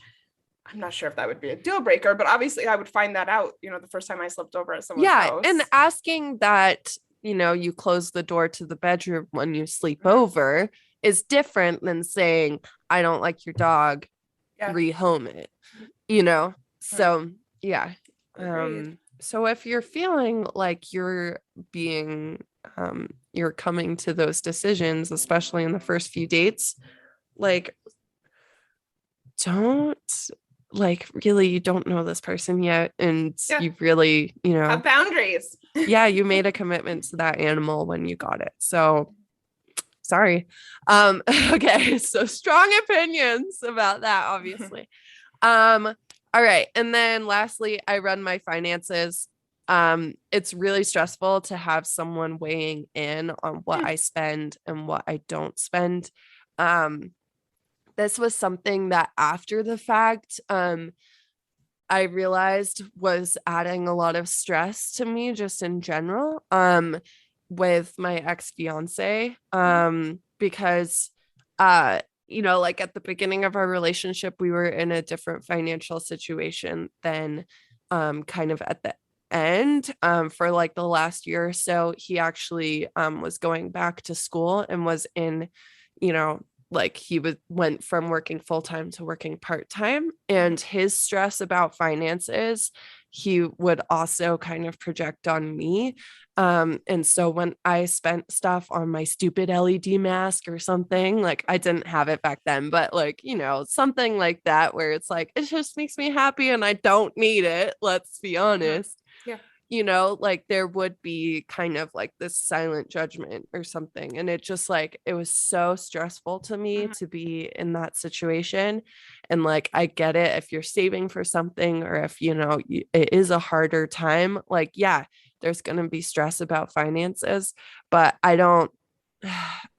I'm not sure if that would be a deal breaker, but obviously I would find that out, you know, the first time I slept over at someone's house. And asking that, you know, you close the door to the bedroom when you sleep over is different than saying, I don't like your dog, rehome it, you know? So so if you're feeling like you're being you're coming to those decisions, especially in the first few dates, like don't, like, really, you don't know this person yet, and you really, you know, have boundaries. You made a commitment to that animal when you got it, so sorry. Okay, so strong opinions about that, obviously. All right. And then lastly, I run my finances. it's really stressful to have someone weighing in on what I spend and what I don't spend. This was something that after the fact, I realized was adding a lot of stress to me just in general, with my ex-fiance, because, like at the beginning of our relationship, we were in a different financial situation than, kind of at the end, for like the last year or so. He actually, was going back to school and was in, you know, like went from working full-time to working part-time, and his stress about finances he would also kind of project on me. And so when I spent stuff on my stupid LED mask or something, like I didn't have it back then, but like, something like that where it's like it just makes me happy and I don't need it, let's be honest. Yeah. Like there would be kind of like this silent judgment or something. And it just like, it was so stressful to me to be in that situation. And like, I get it if you're saving for something or if, it is a harder time, like, yeah, there's going to be stress about finances, but I don't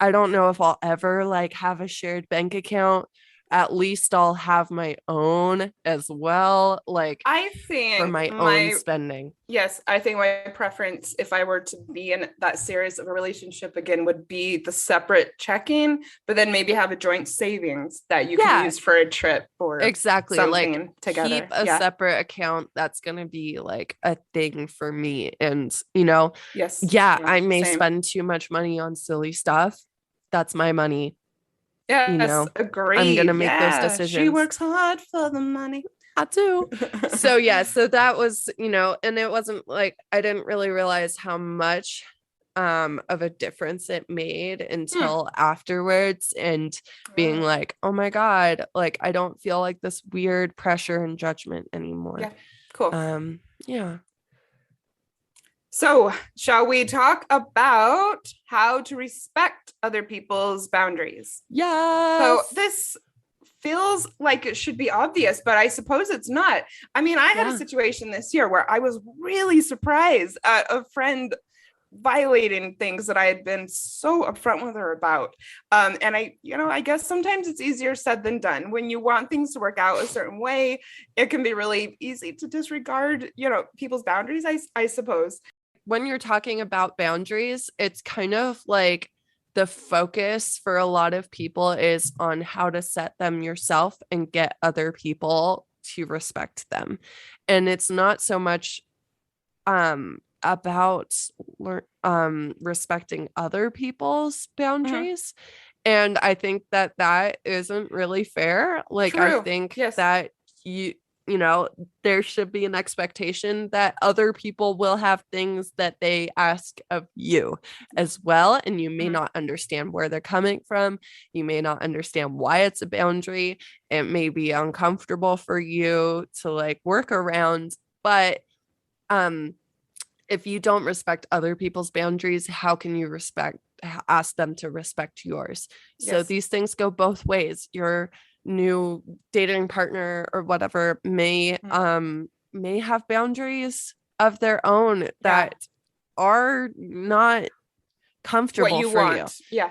know if I'll ever like have a shared bank account. At least I'll have my own as well, like I for think my own spending. Yes, I think my preference, if I were to be in that series of a relationship again, would be the separate checking, but then maybe have a joint savings that you can use for a trip or exactly something like together. Keep a separate account. That's gonna be like a thing for me. And yes, I may spend too much money on silly stuff. That's my money. Yes, agree. I'm gonna make those decisions. She works hard for the money. I do. So so that was, and it wasn't like I didn't really realize how much of a difference it made until afterwards, and being like, oh my God, like I don't feel like this weird pressure and judgment anymore. Yeah, cool. Yeah. So, shall we talk about how to respect other people's boundaries? Yeah. So, this feels like it should be obvious, but I suppose it's not. I mean, I had a situation this year where I was really surprised at a friend violating things that I had been so upfront with her about. And I guess sometimes it's easier said than done. When you want things to work out a certain way, it can be really easy to disregard, people's boundaries, I suppose. When you're talking about boundaries, it's kind of like the focus for a lot of people is on how to set them yourself and get other people to respect them. And it's not so much about respecting other people's boundaries. And I think that isn't really fair. Like, True. I think that there should be an expectation that other people will have things that they ask of you as well. And you may not understand where they're coming from. You may not understand why it's a boundary. It may be uncomfortable for you to like work around, but if you don't respect other people's boundaries, how can you ask them to respect yours? So these things go both ways. Your new dating partner or whatever may have boundaries of their own that are not comfortable for you.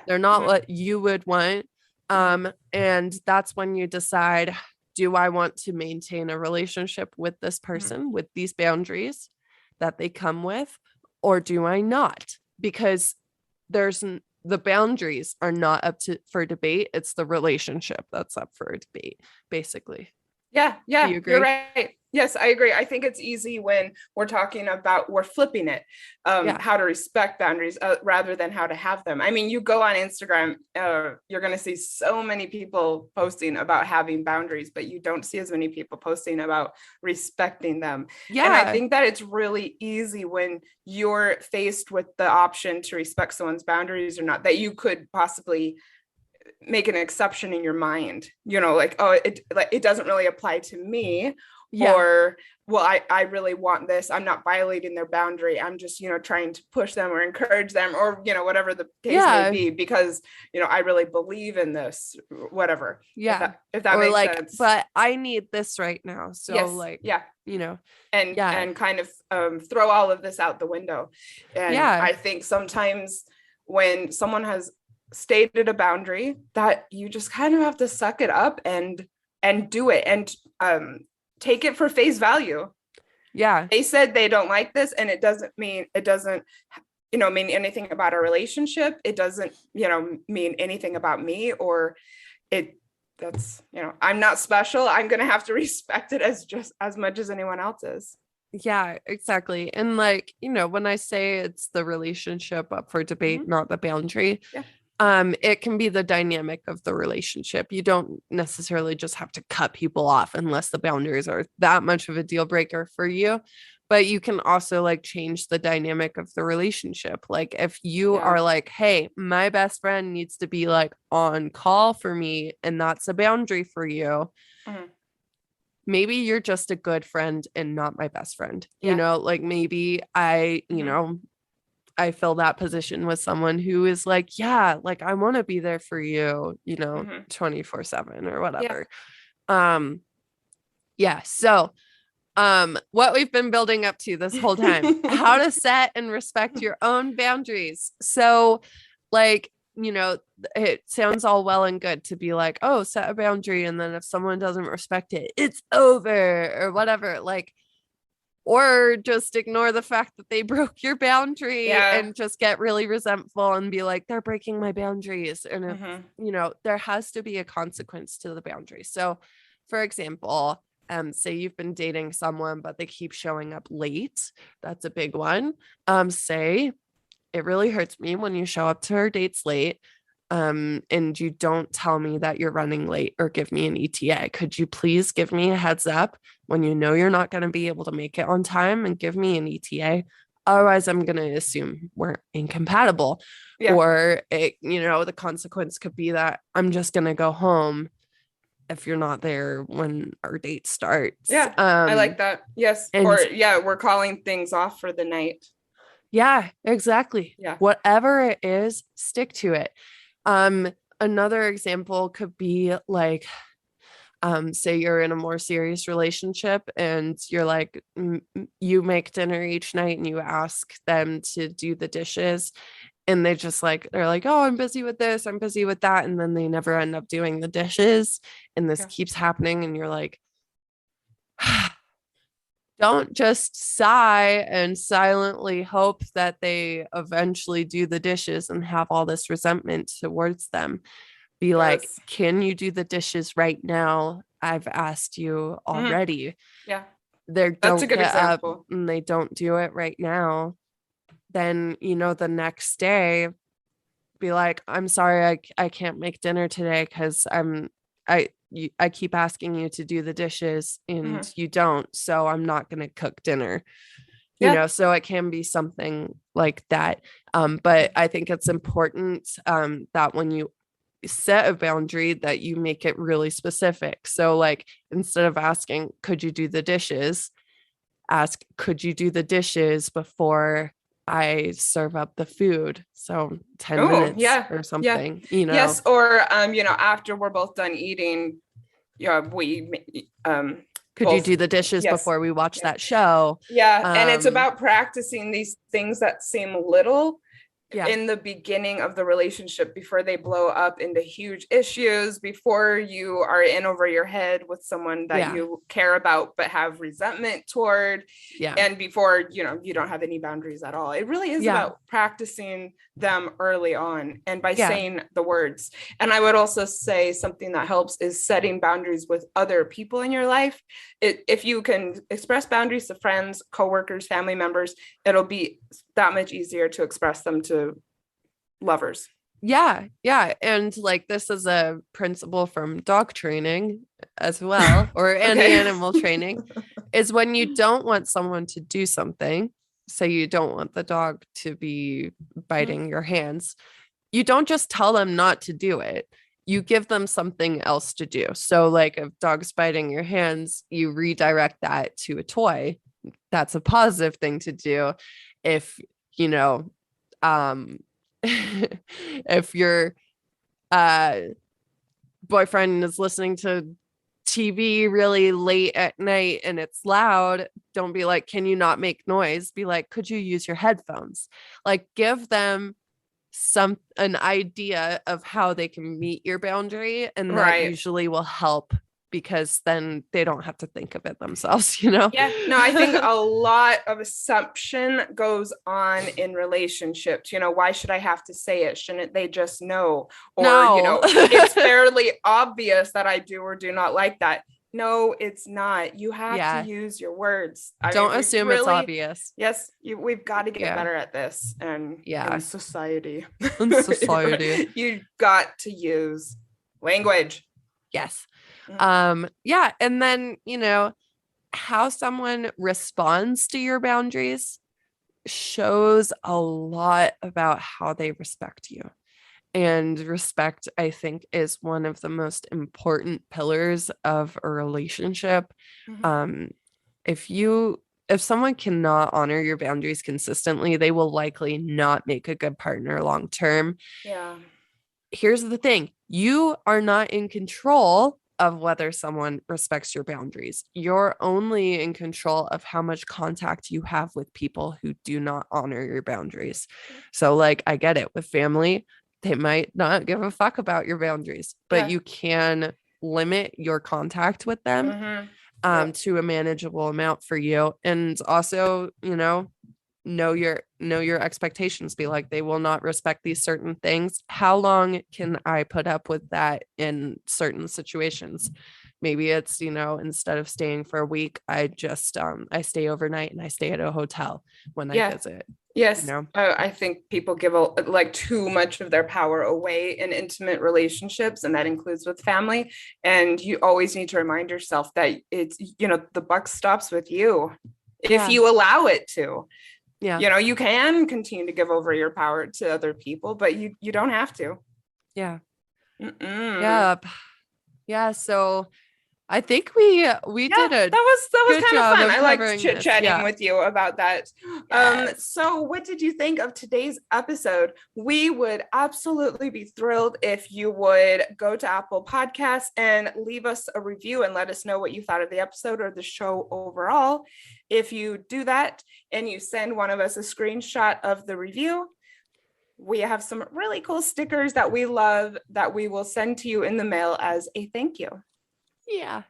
They're not what you would want. And that's when you decide, do I want to maintain a relationship with this person with these boundaries that they come with, or do I not? Because the boundaries are not up for debate. It's the relationship that's up for debate, basically. Yeah. Do you agree? You're right. Yes, I agree. I think it's easy when we're flipping it, how to respect boundaries rather than how to have them. I mean, you go on Instagram, you're going to see so many people posting about having boundaries, but you don't see as many people posting about respecting them. Yeah. And I think that it's really easy when you're faced with the option to respect someone's boundaries or not, that you could possibly make an exception in your mind, like, oh, it doesn't really apply to me, Yeah. or well, I really want this, I'm not violating their boundary, I'm just, trying to push them or encourage them, or whatever the case may Yeah. be, because I really believe in this, whatever, Yeah. if that Or makes like, sense. but I need this right now. So Yes, like, yeah. you know, and yeah. and kind of throw all of this out the window. And Yeah. I think sometimes when someone has stated a boundary, that you just kind of have to suck it up and do it, and take it for face value. Yeah. They said they don't like this, and it doesn't mean anything about our relationship. It doesn't mean anything about me, or it that's I'm not special. I'm gonna have to respect it as just as much as anyone else is. Yeah, exactly. And like, when I say it's the relationship up for debate, Mhm. not the boundary, Yeah. it can be the dynamic of the relationship. You don't necessarily just have to cut people off unless the boundaries are that much of a deal breaker for you. But you can also like change the dynamic of the relationship. Like if you Yeah. are like, hey, my best friend needs to be like on call for me, and that's a boundary for you. Mhm. Maybe you're just a good friend and not my best friend. Yeah. Like maybe I, Mhm. I fill that position with someone who is like, yeah, like I want to be there for you, Mhm. 24/7 or Yeah. whatever. Um, yeah. So, what we've been building up to this whole time, how to set and respect your own boundaries. So, like, it sounds all well and good to be like, oh, set a boundary. And then if someone doesn't respect it, it's over or whatever. Like, or just ignore the fact that they broke your boundary Yeah. and just get really resentful and be like, they're breaking my boundaries. And if, Mhm. there has to be a consequence to the boundary. So, for example, say you've been dating someone, but they keep showing up late. That's a big one. Say it really hurts me when you show up to our dates late. And you don't tell me that you're running late or give me an ETA. Could you please give me a heads up when you know you're not going to be able to make it on time and give me an ETA? Otherwise, I'm going to assume we're incompatible. Yeah. Or the consequence could be that I'm just going to go home if you're not there when our date starts. Yeah. I like that. Yes. And Or yeah, we're calling things off for the night. yeah, exactly. Yeah. Whatever it is, stick to it. Another example could be like, say you're in a more serious relationship and you're like, you make dinner each night and you ask them to do the dishes, and they're like, oh, I'm busy with this, I'm busy with that, and then they never end up doing the dishes, and this Yeah. keeps happening, and you're like, don't just sigh and silently hope that they eventually do the dishes and have all this resentment towards them. Be like, Yes. can you do the dishes right now? I've asked you Mhm. already. Yeah. They That's a don't good get up example. and they don't do it right now. Then, the next day, be like, I'm sorry, I can't make dinner today because I keep asking you to do the dishes and Mhm. you don't, so I'm not going to cook dinner. Yeah. So it can be something like that. But I think it's important that when you set a boundary that you make it really specific. So like instead of asking, could you do the dishes, ask, could you do the dishes before I serve up the food? So 10 Oh, minutes yeah. or Yeah. something. Yes. Or after we're both done eating, yeah, we Could you both, do the dishes yes. before we watch Yeah. that show? Yeah. And it's Um, about practicing these things that seem little yeah, in the beginning of the relationship, before they blow up into huge issues, before you are in over your head with someone that yeah, you care about but have resentment toward, yeah, and before you don't have any boundaries at all. It really is yeah, about practicing them early on and by yeah, saying the words. And I would also say something that helps is setting boundaries with other people in your life. If you can express boundaries to friends, coworkers, family members, it'll be that much easier to express them to lovers. yeah, yeah. And like this is a principle from dog training as well, or any Okay. animal training, is when you don't want someone to do something, say you don't want the dog to be biting your hands, you don't just tell them not to do it. you give them something else to do. So like if dog's biting your hands, you redirect that to a toy. That's a positive thing to do. If, you know, if your boyfriend is listening to TV really late at night and it's loud, don't be like, can you not make noise? Be like, could you use your headphones? Like give them an idea of how they can meet your boundary, and that usually will help, because then they don't have to think of it themselves, you know? Yeah, no, I think a lot of assumption goes on in relationships. You know, why should I have to say it? Shouldn't they just know? Or, no. You know, it's fairly obvious that I do or do not like that. No, it's not. You have to use your words. Don't assume it's obvious. Yes, we've got to get better at this. And in society, you've got to use language. Yes. Yeah. And then, you know, how someone responds to your boundaries shows a lot about how they respect you. And respect, I think, is one of the most important pillars of a relationship. If someone cannot honor your boundaries consistently, they will likely not make a good partner long term. Yeah. Here's the thing. You are not in control of whether someone respects your boundaries. You're only in control of how much contact you have with people who do not honor your boundaries. So like, I get it with family. They might not give a fuck about your boundaries, but you can limit your contact with them to a manageable amount for you. And also, you know your expectations. Be like, they will not respect these certain things. How long can I put up with that in certain situations? Maybe it's, you know, instead of staying for a week, I just I stay overnight and I stay at a hotel when I visit. Yes. You know? I think people give like too much of their power away in intimate relationships, and that includes with family. And you always need to remind yourself that it's, you know, the buck stops with you if you allow it to. Yeah. You know, you can continue to give over your power to other people, but you don't have to. Yeah. Yeah. So I think we did a that was kind of fun. I liked chit-chatting with you about that. Yes. So what did you think of today's episode? We would absolutely be thrilled if you would go to Apple Podcasts and leave us a review and let us know what you thought of the episode or the show overall. If you do that and you send one of us a screenshot of the review, we have some really cool stickers that we love that we will send to you in the mail as a thank you. Yeah.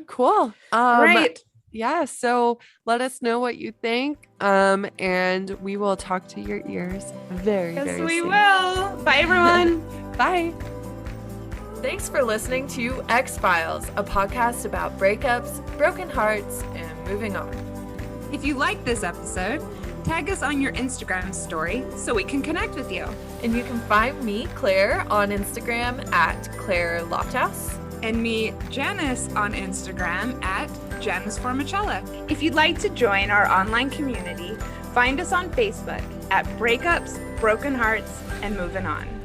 Cool. Great. Yeah. So let us know what you think. And we will talk to your ears very soon. We will. Bye, everyone. Bye. Thanks for listening to X-Files, a podcast about breakups, broken hearts, and moving on. If you like this episode, tag us on your Instagram story so we can connect with you. And you can find me, Claire, on Instagram at Claire Lofthouse. And me, Janice, on Instagram at Janice Formicella. If you'd like to join our online community, find us on Facebook at Breakups, Broken Hearts, and Moving On.